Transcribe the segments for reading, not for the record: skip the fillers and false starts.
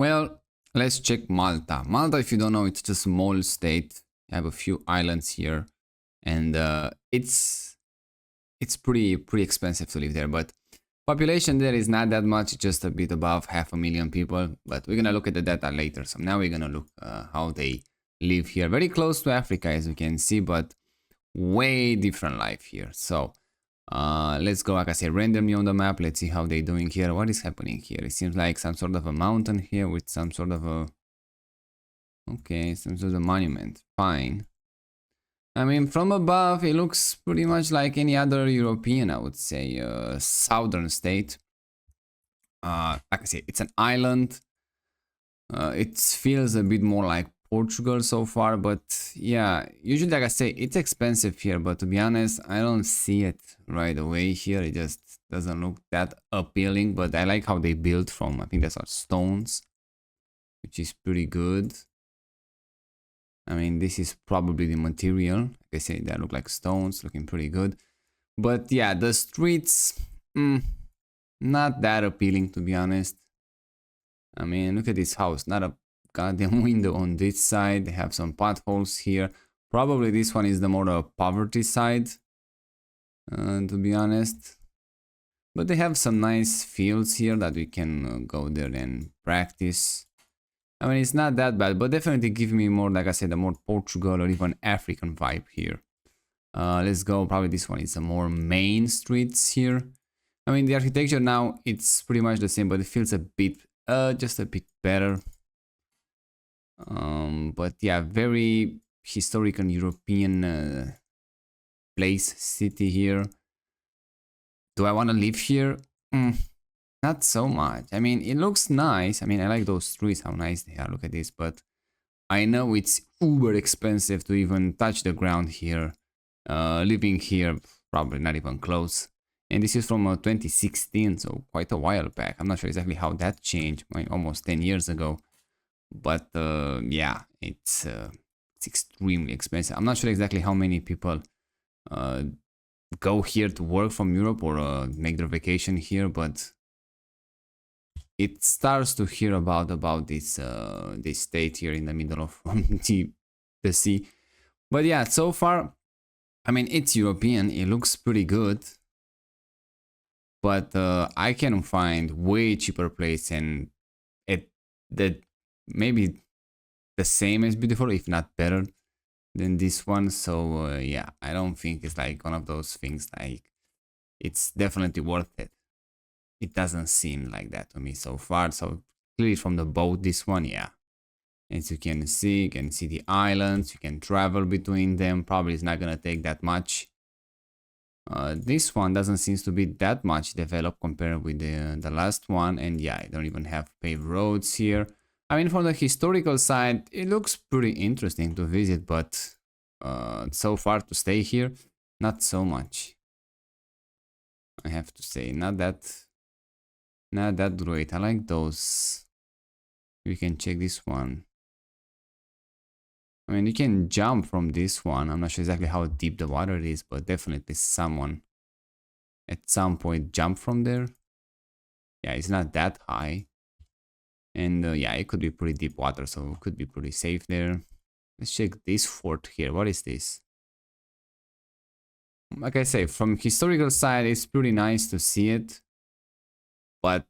Well, let's check Malta. Malta, if you don't know, it's a small state. You have a few islands here, and it's pretty expensive to live there. But population there is not that much, just a bit above 500,000 people. But we're gonna look at the data later. So now we're gonna look how they live here. Very close to Africa, as we can see, but way different life here. So let's go, like I said, randomly on the map. Let's see how they're doing here. What is happening here? It seems like some sort of a mountain here with some sort of a... Okay, some sort of monument. Fine. I mean, from above, it looks pretty much like any other European, I would say, southern state. Like I said, it's an island. It feels a bit more like Portugal so far, but yeah, usually, like I say, it's expensive here, but to be honest, I don't see it right away here. It just doesn't look that appealing, but I like how they built from, I think that's our stones, which is pretty good. I mean, this is probably the material. Like I say, they look like stones, looking pretty good. But yeah, the streets, not that appealing, to be honest. I mean, look at this house, not a goddamn window on this side. They have some potholes here. Probably this one is the more poverty side, to be honest. But they have some nice fields here that we can go there and practice. I mean, it's not that bad, but definitely give me more, like I said, a more Portugal or even African vibe here. Let's go. Probably this one is the more main streets here. I mean, the architecture now, it's pretty much the same, but it feels a bit, just a bit better. But yeah, very historical European place, city here. Do I want to live here? Not so much. I mean, it looks nice. I mean, I like those streets, how nice they are. Look at this, but I know it's uber expensive to even touch the ground here. Living here, probably not even close. And this is from 2016, so quite a while back. I'm not sure exactly how that changed, like almost 10 years ago. But yeah, it's extremely expensive. I'm not sure exactly how many people go here to work from Europe or make their vacation here, but it starts to hear about this this state here in the middle of the sea. But yeah, so far, I mean, it's European. It looks pretty good, but I can find way cheaper place and it that maybe the same as beautiful, if not better than this one. So yeah, I don't think it's like one of those things like it's definitely worth it. It doesn't seem like that to me so far. So clearly from the boat, this one, yeah. As you can see the islands, you can travel between them. Probably it's not gonna take that much. This one doesn't seem to be that much developed compared with the last one. And yeah, I don't even have paved roads here. I mean, from the historical side, it looks pretty interesting to visit, but so far to stay here, not so much. I have to say, not that great. I like those. We can check this one. I mean, you can jump from this one. I'm not sure exactly how deep the water is, but definitely someone at some point jump from there. Yeah, it's not that high. And yeah, it could be pretty deep water, so it could be pretty safe there. Let's check this fort here. What is this? Like I say, from historical side, it's pretty nice to see it. But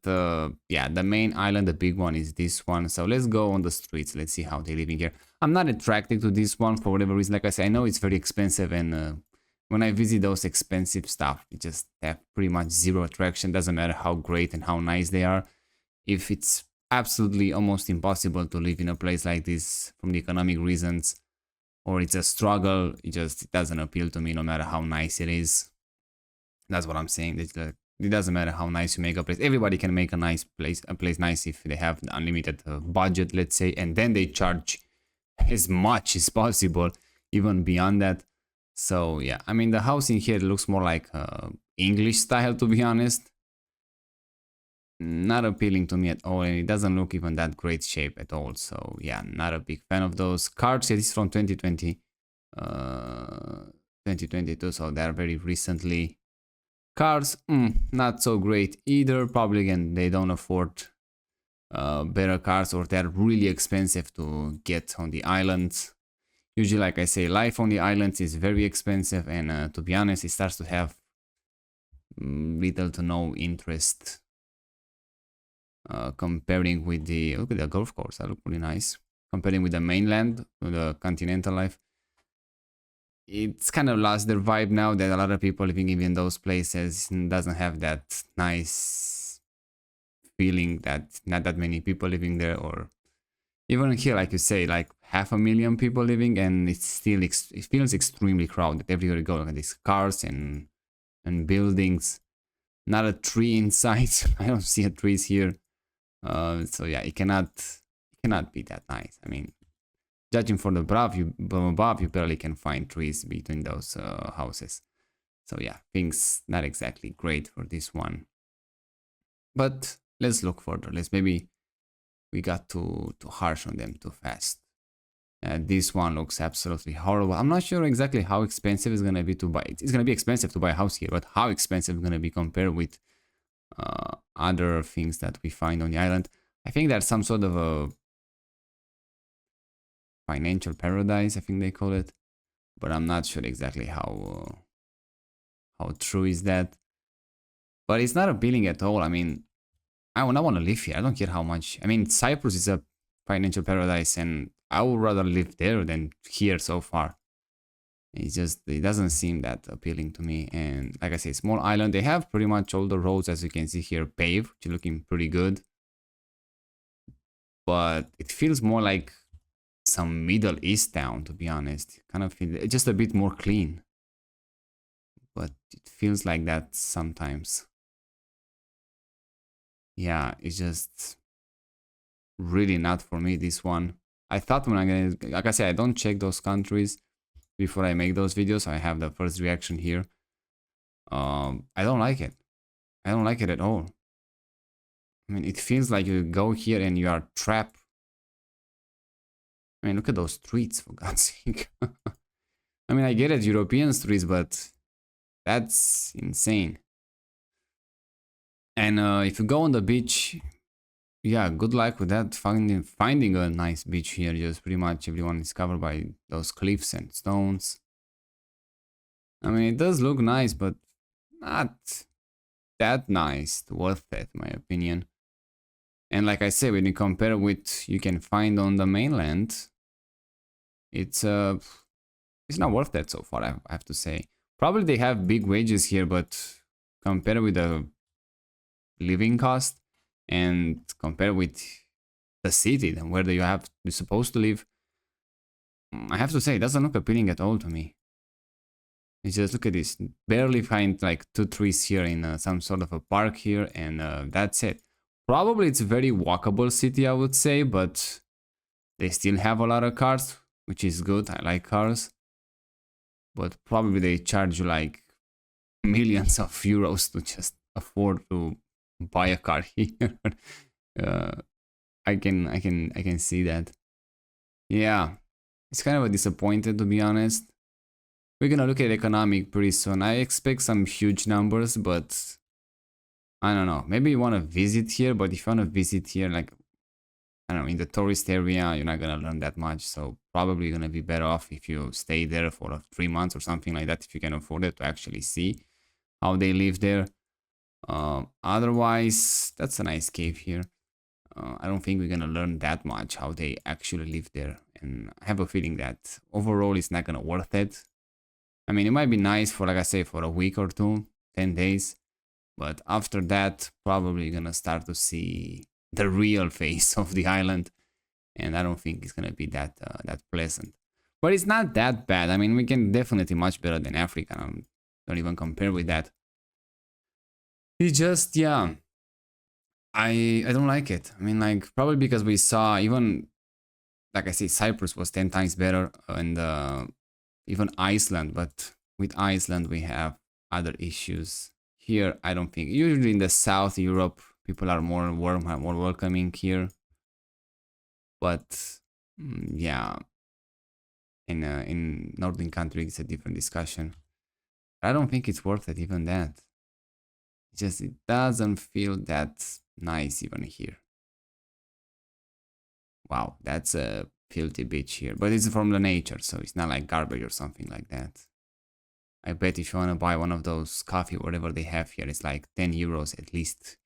yeah, the main island, the big one, is this one. So let's go on the streets. Let's see how they're living here. I'm not attracted to this one for whatever reason. Like I said, I know it's very expensive, and when I visit those expensive stuff, it just have pretty much zero attraction. Doesn't matter how great and how nice they are. If it's absolutely almost impossible to live in a place like this from the economic reasons, or it's a struggle, it doesn't appeal to me no matter how nice it is. That's what I'm saying. It doesn't matter how nice you make a place. Everybody can make a place nice if they have unlimited budget, let's say, and then they charge as much as possible, even beyond that. So yeah, I mean, the house in here looks more like English style, to be honest. Not appealing to me at all, and it doesn't look even that great shape at all. So yeah, not a big fan of those cards. Yeah, this is from 2020, 2022, so they're very recently. Cars, not so great either. Probably again, they don't afford better cars, or they're really expensive to get on the islands. Usually, like I say, life on the islands is very expensive, and to be honest, it starts to have little to no interest comparing with the, look at the golf course, that look pretty nice. Comparing with the mainland, with the continental life, it's kind of lost their vibe now that a lot of people living in those places doesn't have that nice feeling that not that many people living there, or even here, like you say, like 500,000 people living, and it's still it feels extremely crowded everywhere you go. Look at these cars and buildings, not a tree in sight. I don't see a trees here. So yeah, it cannot be that nice. I mean, judging from above, you barely can find trees between those houses. So yeah, things not exactly great for this one. But let's look further. Let's maybe we got too harsh on them too fast. This one looks absolutely horrible. I'm not sure exactly how expensive it's gonna be to buy. It's gonna be expensive to buy a house here, but how expensive it's gonna be compared with other things that we find on the island? I think that's some sort of a financial paradise, I think they call it, but I'm not sure exactly how true is that. But it's not appealing at all. I mean, I want to live here. I don't care how much. I mean, Cyprus is a financial paradise, and I would rather live there than here so far. It doesn't seem that appealing to me. And like I say, small island, they have pretty much all the roads, as you can see here, paved, which is looking pretty good. But it feels more like some Middle East town, to be honest. Kind of feel just a bit more clean. But it feels like that sometimes. Yeah, it's just really not for me, this one. I thought when I'm gonna, like I said, I don't check those countries before I make those videos. I have the first reaction here. I don't like it. I don't like it at all. I mean, it feels like you go here and you are trapped. I mean, look at those streets, for God's sake. I mean, I get it, European streets, but that's insane. And if you go on the beach, yeah, good luck with that. Finding a nice beach here. Just pretty much everyone is covered by those cliffs and stones. I mean, it does look nice, but not that nice, worth it, in my opinion. And like I say, when you compare with you can find on the mainland, it's not worth that so far. I have to say. Probably they have big wages here, but compared with the living cost and compared with the city and where you're supposed to live, I have to say it doesn't look appealing at all to me. You just look at this, barely find like 2 trees here in some sort of a park here, and that's it. Probably it's a very walkable city, I would say, but they still have a lot of cars, which is good. I like cars, but probably they charge you like millions of euros to just afford to buy a car here. uh, I can see that. Yeah, it's kind of a disappointed, to be honest. We're gonna look at economic pretty soon. I expect some huge numbers, but I don't know. Maybe you want to visit here, but if you want to visit here, like, I don't know, in the tourist area, you're not gonna learn that much. So probably you're gonna be better off if you stay there for 3 months or something like that, if you can afford it, to actually see how they live there. Otherwise, that's a nice cave here. I don't think we're gonna learn that much how they actually live there, and I have a feeling that overall it's not gonna worth it. I mean, it might be nice for, like I say, for a week or two, 10 days, but after that, probably you're gonna start to see the real face of the island, and I don't think it's gonna be that pleasant. But it's not that bad. I mean, we can definitely much better than Africa. Don't even compare with that. It's just, yeah, I don't like it. I mean, like, probably because we saw, even like I say, Cyprus was 10 times better, and even Iceland, but with Iceland we have other issues. Here, I don't think. Usually in the South Europe, people are more warm, more welcoming here. But yeah, in northern countries, it's a different discussion. I don't think it's worth it, even that. It doesn't feel that nice even here. Wow, that's a filthy beach here. But it's from the nature, so it's not like garbage or something like that. I bet if you want to buy one of those coffee, whatever they have here, it's like 10 euros at least.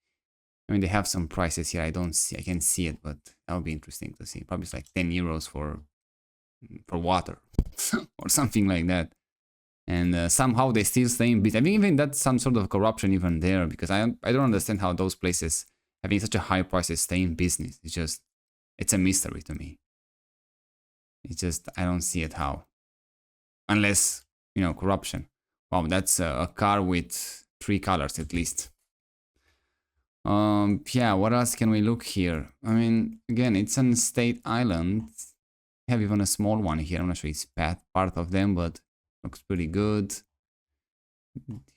I mean, they have some prices here. I can't see it, but that would be interesting to see. Probably it's like 10 euros for water or something like that. And somehow they still stay in business. I mean, even that's some sort of corruption even there, because I don't understand how those places having such a high prices stay in business. It's a mystery to me. It's just, I don't see it how. Unless, corruption. Wow, that's a car with 3 colors at least. Yeah, what else can we look here? I mean, again, it's an state island. Have even a small one here. I'm not sure it's part of them, but looks pretty good.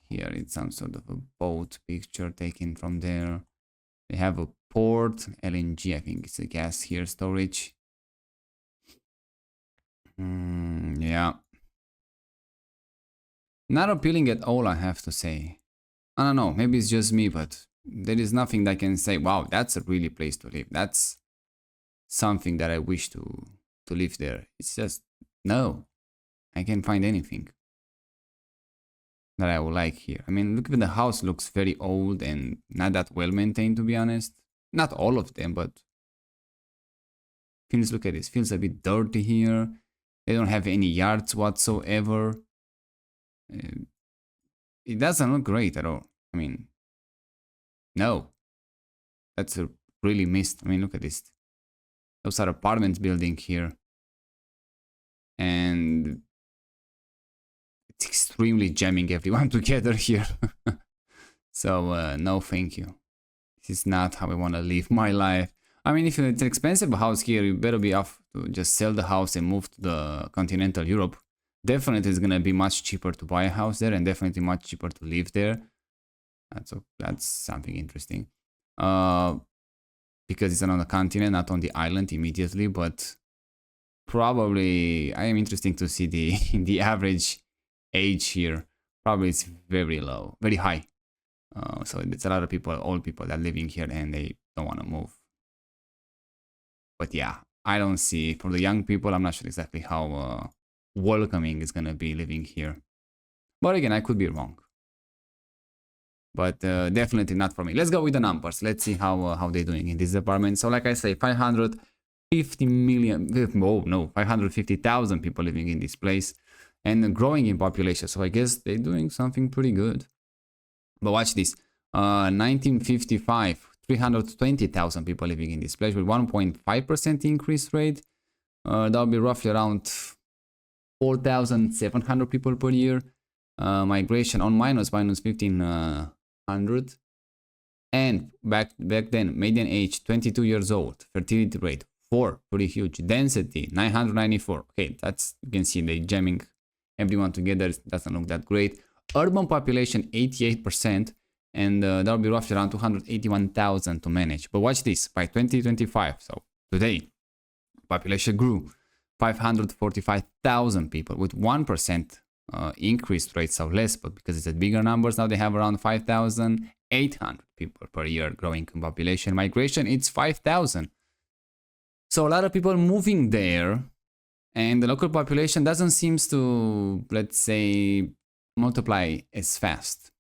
Here it's some sort of a boat picture taken from there. They have a port, LNG, I think it's a gas here, storage. Yeah. Not appealing at all, I have to say. I don't know, maybe it's just me, but there is nothing that I can say, wow, that's a really place to live. That's something that I wish to live there. It's just, no, I can't find anything that I would like here. I mean, look at the house, looks very old and not that well maintained, to be honest. Not all of them, but look at this, feels a bit dirty here. They don't have any yards whatsoever. It doesn't look great at all. I mean, no. That's a really missed. I mean, look at this. Those are apartment building here. And it's extremely jamming everyone together here. So, no thank you. This is not how I want to live my life. I mean, if it's an expensive house here, you better be off to just sell the house and move to the continental Europe. Definitely it's gonna be much cheaper to buy a house there, and definitely much cheaper to live there. That's something interesting. Because it's on the continent, not on the island immediately, but probably I am interested to see the average age here. Probably it's very low, very high. So it's a lot of people, old people that are living here and they don't want to move. But yeah, I don't see, for the young people, I'm not sure exactly how welcoming it's gonna be living here. But again, I could be wrong. But definitely not for me. Let's go with the numbers. Let's see how they're doing in this department. So like I say, 550 million, oh no, 550,000 people living in this place and growing in population. So I guess they're doing something pretty good. But watch this, 1955, 320,000 people living in this place with 1.5% increase rate. That'll be roughly around 4,700 people per year. Migration on minus 1,500. And back then, median age 22 years old. Fertility rate 4, pretty huge. Density 994. Okay, that's, you can see they jamming everyone together. It doesn't look that great. Urban population 88%, and that'll be roughly around 281,000 to manage. But watch this, by 2025, so today, population grew 545,000 people with 1% increased rate, so less, but because it's at bigger numbers, now they have around 5,800 people per year growing in population. Migration, it's 5,000. So a lot of people moving there, and the local population doesn't seem to, let's say, multiply as fast.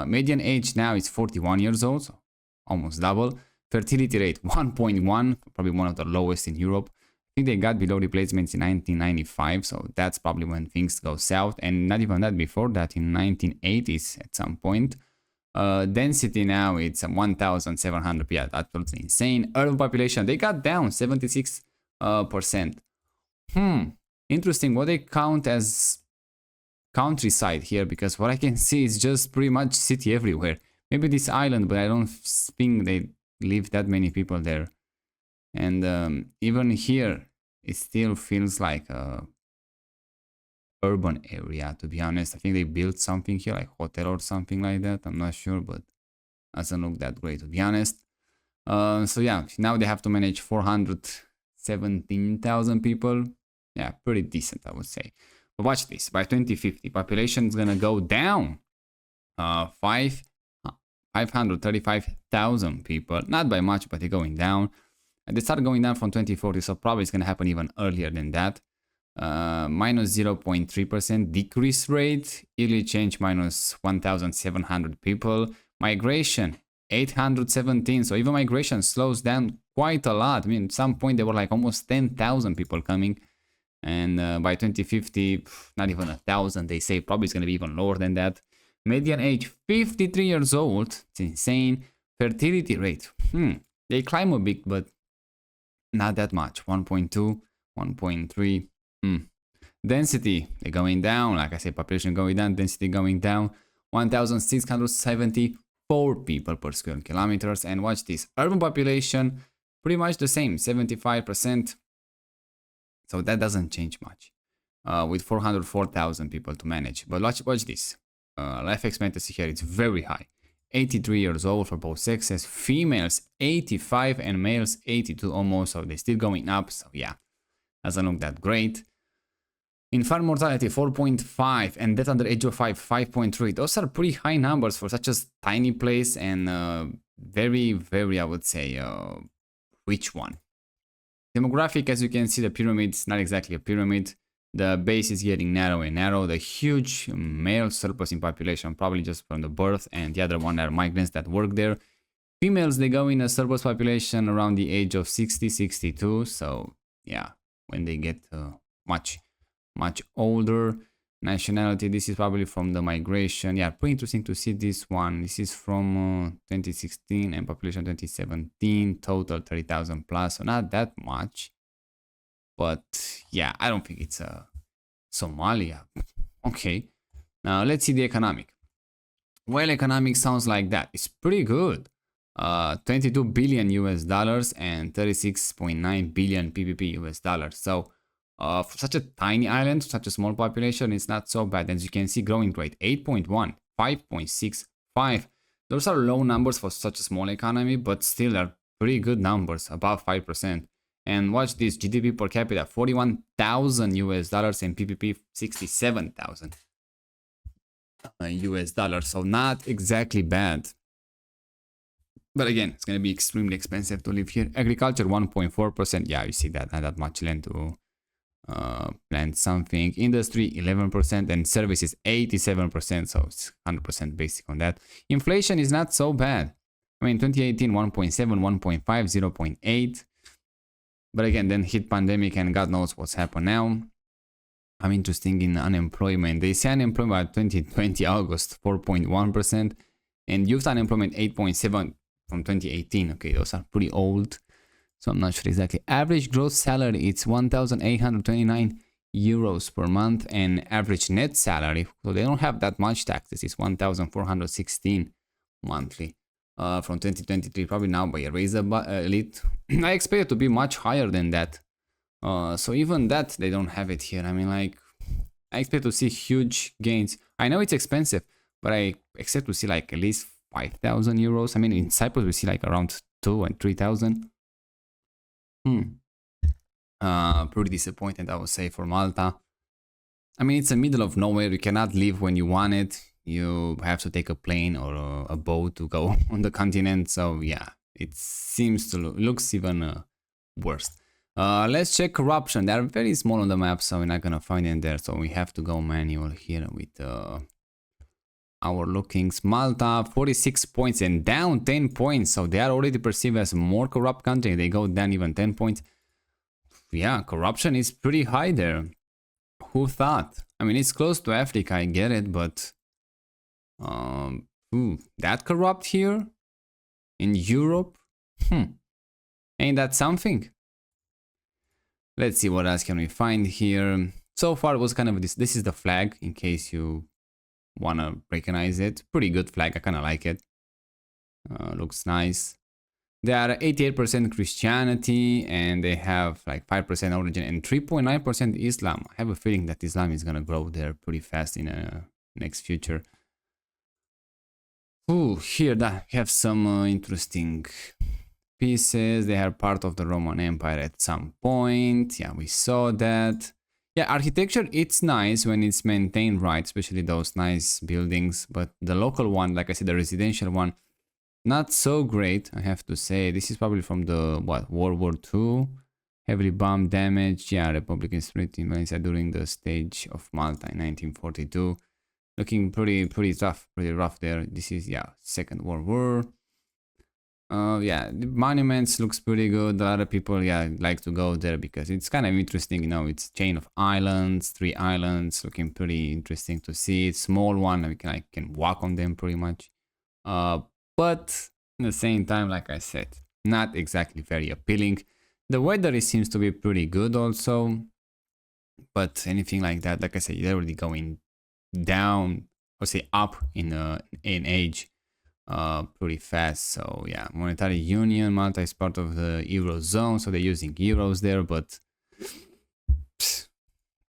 Median age now is 41 years old, so almost double. Fertility rate 1.1, probably one of the lowest in Europe. I think they got below replacements in 1995, so that's probably when things go south. And not even that, before that, in 1980s at some point. Density now it's 1,700. Yeah, that's absolutely insane. Urban population, they got down 76%. Interesting. What they count as countryside here, because what I can see is just pretty much city everywhere. Maybe this island, but I don't think they live that many people there. And even here, it still feels like a urban area, to be honest. I think they built something here, like hotel or something like that. I'm not sure, but doesn't look that great, to be honest. So yeah, now they have to manage 417,000 people. Yeah, pretty decent, I would say. But watch this, by 2050, population is gonna go down 535,000 people. Not by much, but they're going down. They start going down from 2040, so probably it's going to happen even earlier than that. Minus 0.3% decrease rate, yearly change minus 1,700 people, migration 817, so even migration slows down quite a lot. I mean, at some point there were like almost 10,000 people coming, and by 2050, not even 1,000, they say. Probably it's going to be even lower than that. Median age 53 years old, it's insane. Fertility rate, they climb a bit, but not that much. 1.2, 1.3. Density, they're going down. Like I said, population going down, density going down. 1,674 people per square kilometers. And watch this, urban population, pretty much the same, 75%. So that doesn't change much, with 404,000 people to manage. But watch this. Life expectancy here is very high. 83 years old for both sexes. Females 85 and males 82 almost. So they're still going up. So yeah, doesn't look that great. Infant mortality 4.5 and death under age of 5.3. Those are pretty high numbers for such a tiny place, and very, very, I would say, rich one. Demographic, as you can see, the pyramid is not exactly a pyramid. The base is getting narrow and narrow. The huge male surplus in population, probably just from the birth, and the other one are migrants that work there. Females, they go in a surplus population around the age of 60, 62. So yeah, when they get much older. Nationality, this is probably from the migration. Yeah, pretty interesting to see this one. This is from 2016 and population 2017, total 30,000 plus, so not that much. But yeah, I don't think it's Somalia. Okay, now let's see the economic. Well, economic sounds like that. It's pretty good. 22 billion US dollars and 36.9 billion PPP US dollars. So for such a tiny island, such a small population, it's not so bad. As you can see, growing rate 8.1, 5.6, 5. Those are low numbers for such a small economy, but still are pretty good numbers, above 5%. And watch this, GDP per capita 41,000 US dollars and PPP 67,000 US dollars. So not exactly bad. But again, it's going to be extremely expensive to live here. Agriculture 1.4%. Yeah, you see that, not that much land to plant something. Industry 11% and services 87%, so it's 100% basic on that. Inflation is not so bad. I mean, 2018 1.7, 1.5, 0.8. But again, then hit pandemic and God knows what's happened now. I'm interested in unemployment. They say unemployment by 2020 August 4.1% and youth unemployment 8.7 from 2018. Okay, those are pretty old. So I'm not sure exactly. Average gross salary, it's 1,829 euros per month, and average net salary, so they don't have that much taxes, is 1,416 monthly from 2023. Probably now by a raise a bit. I expect it to be much higher than that. So even that, they don't have it here. I mean, like, I expect to see huge gains. I know it's expensive, but I expect to see like at least 5,000 euros. I mean, in Cyprus, we see like around 2,000 and 3,000. Pretty disappointed, I would say, for Malta. I mean, it's the middle of nowhere. You cannot live when you want it. You have to take a plane or a boat to go on the continent. So yeah, it seems to looks even worse. Let's check corruption. They are very small on the map, so we're not gonna find them there. So we have to go manual here with our lookings. Malta 46 points and down 10 points, so they are already perceived as a more corrupt country. They go down even 10 points. Yeah, corruption is pretty high there. Who thought? I mean, it's close to Africa, I get it, but that corrupt here in Europe? Ain't that something? Let's see what else can we find here. So far it was kind of this is the flag, in case you wanna recognize it. Pretty good flag, I kinda like it. Looks nice. They are 88% Christianity and they have like 5% origin and 3.9% Islam. I have a feeling that Islam is gonna grow there pretty fast in the next future. Ooh, here they have some interesting pieces. They are part of the Roman Empire at some point. Yeah, we saw that. Yeah, architecture, it's nice when it's maintained right, especially those nice buildings. But the local one, like I said, the residential one, not so great, I have to say. This is probably from the, what, World War II? Heavily bomb damage. Yeah, Republican split in Valencia during the stage of Malta in 1942. Looking pretty tough, pretty rough there. This is, yeah, Second World War. Yeah, the monuments looks pretty good. A lot of people, yeah, like to go there because it's kind of interesting, you know. It's chain of islands, 3 islands, looking pretty interesting to see. It's small one, I can walk on them pretty much. But at the same time, like I said, not exactly very appealing. The weather it seems to be pretty good also, but anything like that, like I said, they're already going down or say up in age pretty fast. So yeah, monetary union. Malta is part of the eurozone, so they're using euros there, but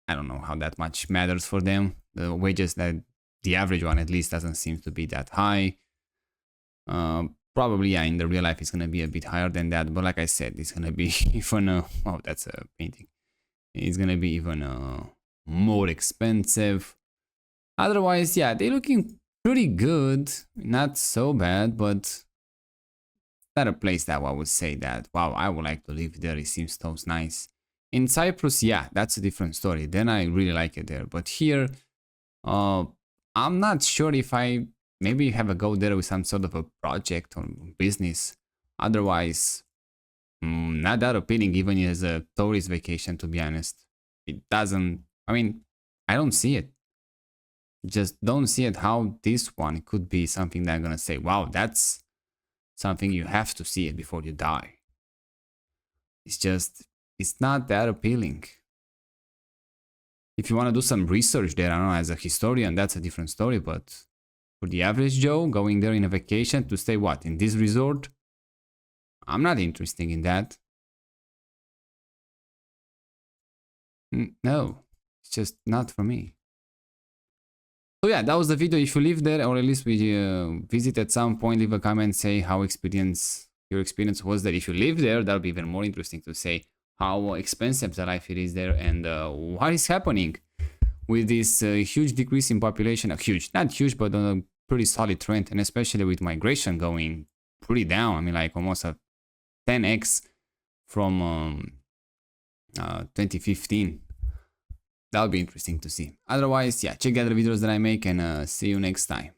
I don't know how that much matters for them. The wages, that the average one at least, doesn't seem to be that high. Probably, yeah, in the real life it's gonna be a bit higher than that, but like I said, it's gonna be even oh, that's a painting. It's gonna be even more expensive. Otherwise, yeah, they're looking pretty good, not so bad, but not a place that I would say that, wow, I would like to live there. It seems so nice. In Cyprus, yeah, that's a different story. Then I really like it there. But here, I'm not sure if I maybe have a go there with some sort of a project or business. Otherwise, not that appealing even as a tourist vacation, to be honest. It doesn't, I mean, I don't see it. Just don't see it how this one could be something that I'm gonna say, wow, that's something you have to see it before you die. It's just, it's not that appealing. If you want to do some research there, I don't know, as a historian, that's a different story, but for the average Joe, going there in a vacation to stay what, in this resort? I'm not interested in that. No, it's just not for me. So yeah, that was the video. If you live there, or at least we visit at some point, leave a comment, say how your experience was there. If you live there, that'll be even more interesting to say how expensive the life it is there, and what is happening with this huge decrease in population. Huge, not huge, but on a pretty solid trend, and especially with migration going pretty down. I mean, like almost a 10x from 2015. That'll be interesting to see. Otherwise, yeah, check the other videos that I make, and see you next time.